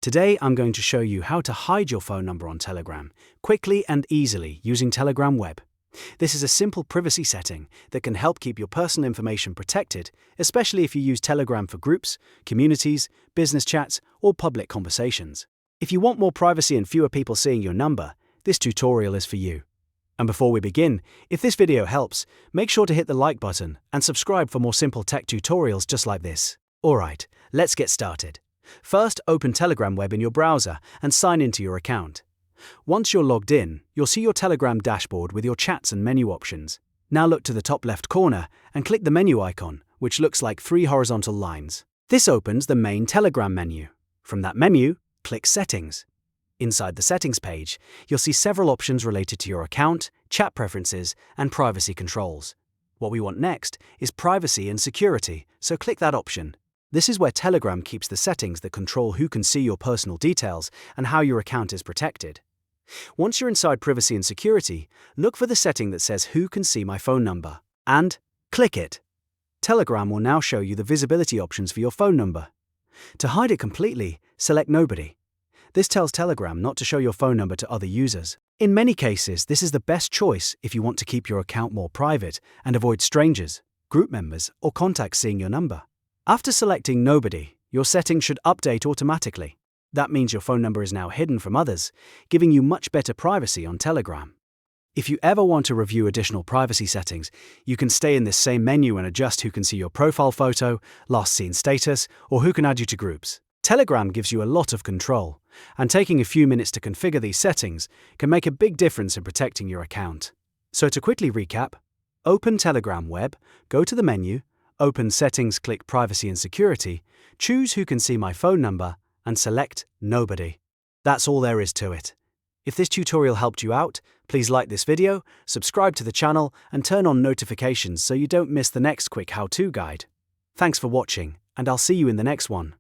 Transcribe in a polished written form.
Today I'm going to show you how to hide your phone number on Telegram quickly and easily using Telegram Web. This is a simple privacy setting that can help keep your personal information protected, especially if you use Telegram for groups, communities, business chats, or public conversations. If you want more privacy and fewer people seeing your number, this tutorial is for you. And before we begin, if this video helps, make sure to hit the like button and subscribe for more simple tech tutorials just like this. Alright, let's get started. First, open Telegram Web in your browser and sign into your account. Once you're logged in, you'll see your Telegram dashboard with your chats and menu options. Now look to the top left corner and click the menu icon, which looks like 3 horizontal lines. This opens the main Telegram menu. From that menu, click Settings. Inside the Settings page, you'll see several options related to your account, chat preferences, and privacy controls. What we want next is Privacy and Security, so click that option. This is where Telegram keeps the settings that control who can see your personal details and how your account is protected. Once you're inside Privacy and Security, look for the setting that says Who can see my phone number? And click it. Telegram will now show you the visibility options for your phone number. To hide it completely, select Nobody. This tells Telegram not to show your phone number to other users. In many cases, this is the best choice if you want to keep your account more private and avoid strangers, group members, or contacts seeing your number. After selecting Nobody, your settings should update automatically. That means your phone number is now hidden from others, giving you much better privacy on Telegram. If you ever want to review additional privacy settings, you can stay in this same menu and adjust who can see your profile photo, last seen status, or who can add you to groups. Telegram gives you a lot of control, and taking a few minutes to configure these settings can make a big difference in protecting your account. So to quickly recap, open Telegram Web, go to the menu, open Settings, click Privacy and Security, choose Who can see my phone number, and select Nobody. That's all there is to it. If this tutorial helped you out, please like this video, subscribe to the channel, and turn on notifications so you don't miss the next quick how-to guide. Thanks for watching, and I'll see you in the next one.